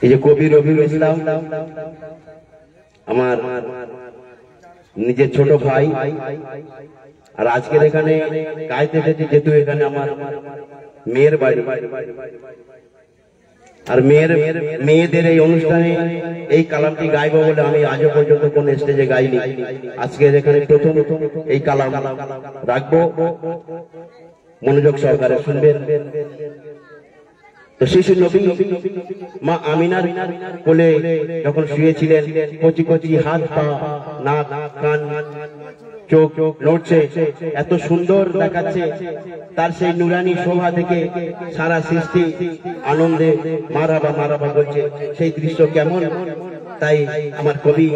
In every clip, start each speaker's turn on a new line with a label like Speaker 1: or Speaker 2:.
Speaker 1: এই যে কবি রবিউল ইসলাম আমার নিজের ছোট ভাই, আর আজকের এখানে গাইতে এসেছি যেহেতু এখানে আমার মেয়ের বাড়ি, আর মেয়েদের এই অনুষ্ঠানে এই কালামটি গাইবো বলে আমি আজও পর্যন্ত কোন স্টেজে গাইনি। আজকে এখানে প্রথম এই কালাম রাখবো, মনোযোগ সহকারে শুনবেন। তো শিশু নবী মা আমিনার কোলে যখন শুয়েছিলেন, কচি কচি হাত পা নাক কান চোখ নড়ছে, এত সুন্দর দেখাচ্ছে, তার সেই নুরানি শোভা থেকে সারা সৃষ্টি আনন্দে মারাবা মারাবা করছে। সেই দৃশ্য কেমন, তাই আমার কবি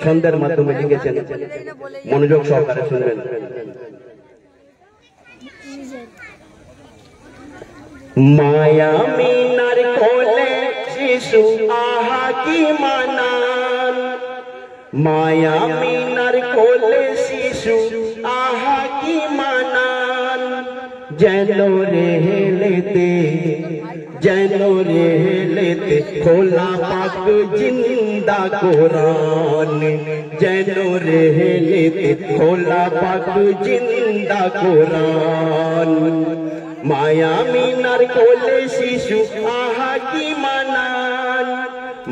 Speaker 1: ছন্দের মাধ্যমে লিখেছেন, মনোযোগ সহকারে শুনবেন। মায়া মিনার কোলে শিশু আহা কি মানান, মায়া মিনার কোলে শিশু আহা কি মানান, যেন রেহেলেতে খোলা পাক জিন্দা কোরআন, যেন রেহেলেতে খোলা পাক জিন্দা কোরআন। মায়া মিনার কোলে শিশু আহা কি মানান,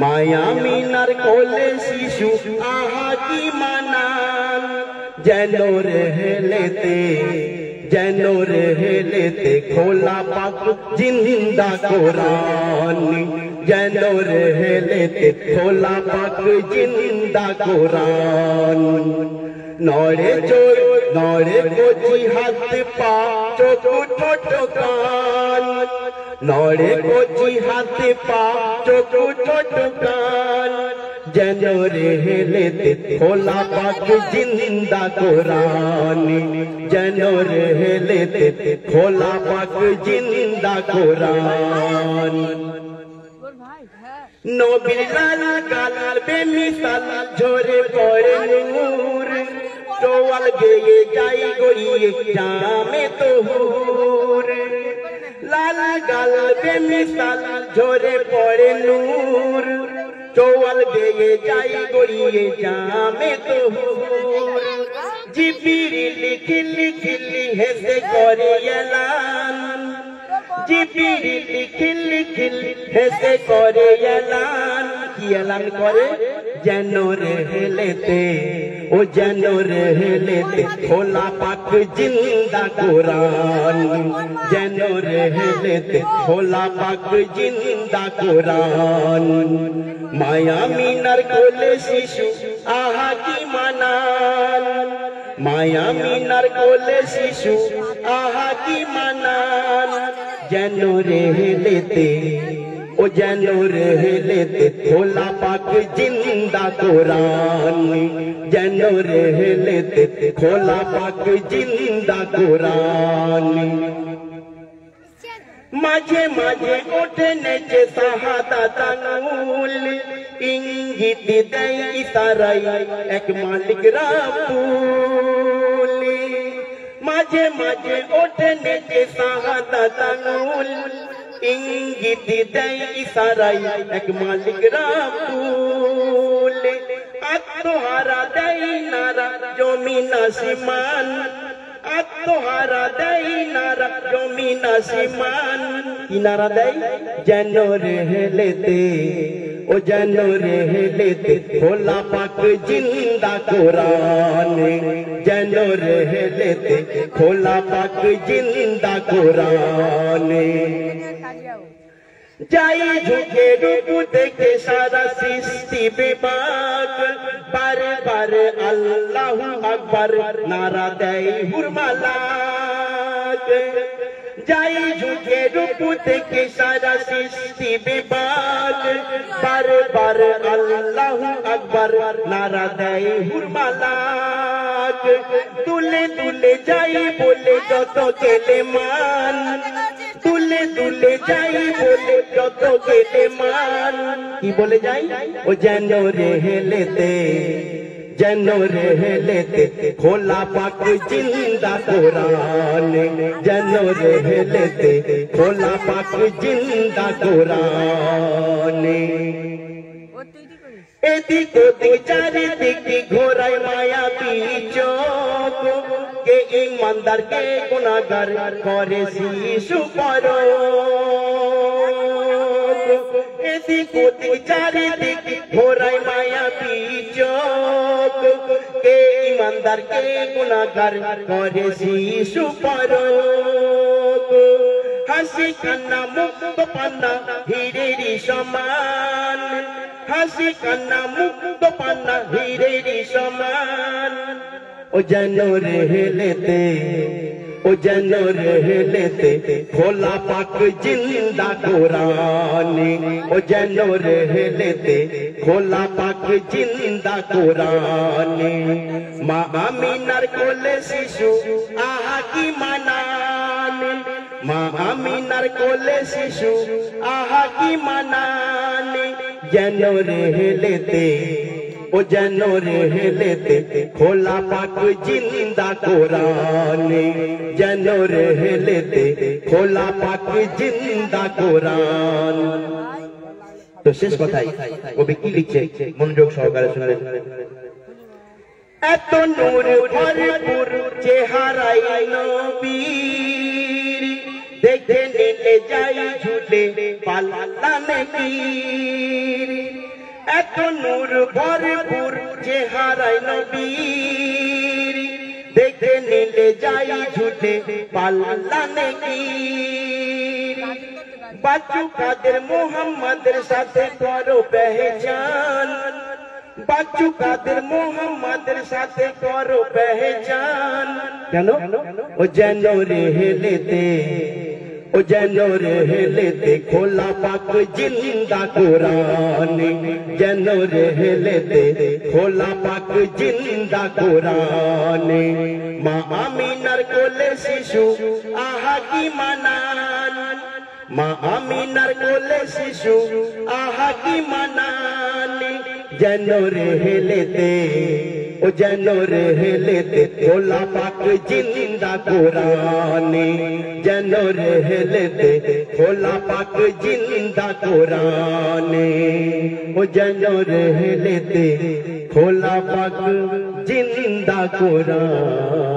Speaker 1: মায়া মিনার কোলে শিশু আহা কি মানান, যেন রেহেলেতে খোলা পাক জিন্দা কোরআন, যেন রেহেলেতে খোলা পাক জিন্দা কোরআন। নড়ে কচি হাত পা চোখ ঠোঁট কান, নড়ে কচি হাত পা চোখ ঠোঁট কান, যেন রেহেলেতে খোলা পাক জিন্দা কোরআন, যেন রেহেলেতে খোলা পাক জিন্দা কোরআন। নবীর লাল গাল বেমিসাল ঝরে পড়ে নূর, চোয়াল গেয়ে যাই গড়িয়ে জামে তোহুর, লাল গাল বেমিসাল ঝরে পড়ে নূর, চোয়াল গেয়ে যাই গড়িয়ে জামে তোহুর। জিবরিল খিলি খিলি হেসে করে এলান, জিবরিল খিলি খিলি হেসে করে এলান, কি এলান করে, যেন রেহেলেতে যেন রেহেলেতে খোলা পাক জিন্দা কোরআন, যেন রেহেলেতে খোলা পাক জিন্দা কোরআন। মায়া মিনার কোলে শিশু আহা কি মানান, মায়া মিনার কোলে শিশু আহা কি মানান, যেন রেহেলেতে যেন রেহেলেতে খোলা পাক জিন্দা কোরআন, যেন রেহেলেতে খোলা পাক জিন্দা কোরআন। মাঝে মাঝে ওঠে নেচে শাহাদাত আঙ্গুল, ইঙ্গিত দেয় ইশারায় এক মালিক রাব্বুল, মাঝে মাঝে ওঠে নেচে শাহাদাত আঙ্গুল, ইঙ্গিত দেয় ইশারায় এক মালিক রাব্বুল। আত্মহারা দেয় নারা জমিন আসমান, আত্মহারা দেয় নারা জমিন আসমান, কি নারা দেয়, যেন রেহেলেতে যেন রেহেলেতে খোলা পাক জিন্দা কোরআন, যেন রেহেলেতে খোলা পাক জিন্দা কোরআন। যাই ঝুঁকে রূপ দেখে সারা সৃষ্টি বেবাক, বারে বারে আল্লাহু আকবার নারা দেয় হুরমালাক। যাই ঝুঁকে রূপ দেখে সারা সৃষ্টি বেবাক, বারে বারে আল্লাহু আকবার নারা দেয় হুরমালাক। তুলে তুলে যাই বলে যত কেলেমান, তুলে তুলে যাই বলে যত কেলেমান, কি বলে যাই, যেন রেহেলেতে যেন রেহেলেতে খোলা পাক জিন্দা কোরআন, যেন রেহেলেতে খোলা পাক জিন্দা কোরআন। এদিক ওদিক চারিদিকে ঘোরায় মায়াবী চোখ, কে ইমানদার কে গুনাহগার করে শিশু পরখ। এদিক ওদিক চারিদিকে ঘোরায় মায়াবী চোখ, কে ইমানদার কে গুনাহগার করে শিশু পরখ। হাসি কান্না মুক্ত পান্না হীরের সমান, হাসি কান্না মুক্ত পান্না হীরের সমান। ও যেন রেহেলেতে, ও যেন রেহেলেতে খোলা পাক জিন্দা কোরআন, ও যেন রেহেলেতে খোলা পাক জিন্দা কোরআন। মা আমিনার কোলে শিশু আহা কি মানান, মা আমিনার কোলে শিশু আহা কি মানান। যেন রেহেলেতে, ও যেন রেহেলেতে খোলা পাক জিন্দা কোরআন, যেন রেহেলেতে খোলা পাক জিন্দা কোরআন। তো শেষ কথাই কবি কি লিখছে মনোযোগ সহকারে শুনলেন। এত নূর ভরপুর চেহারাই নবীর, দেখে নিতে যাই ঝুলে পালানে পীর। এত নূর ভরপুর চেহারাই নবীর, দেখে নিতে যাই ঝুলে পালানে পীর। বাচ্চু কাদের মোহাম্মদের সাথে করো পেহচান, বাচ্চু কাদের মোহাম্মদের সাথে করো পেহচান। কেন? ও যেন রেহেলেতে, ও যেন রেহেলেতে খোলা পাক জিন্দা কোরআন, যেন রেহেলেতে খোলা পাক জিন্দা কোরআন। মা আমিনার কোলে শিশু আহা কি মানান, মা আমিনার কোলে শিশু আহা কি মানান। যেন রেহেলেতে, ও যেন রেহেলেতে খোলা পাক জিন্দা কোরআন, যেন রেহেলেতে খোলা পাক জিন্দা কোরআন। ও যেন রেহেলেতে খোলা পাক জিন্দা কোরআন।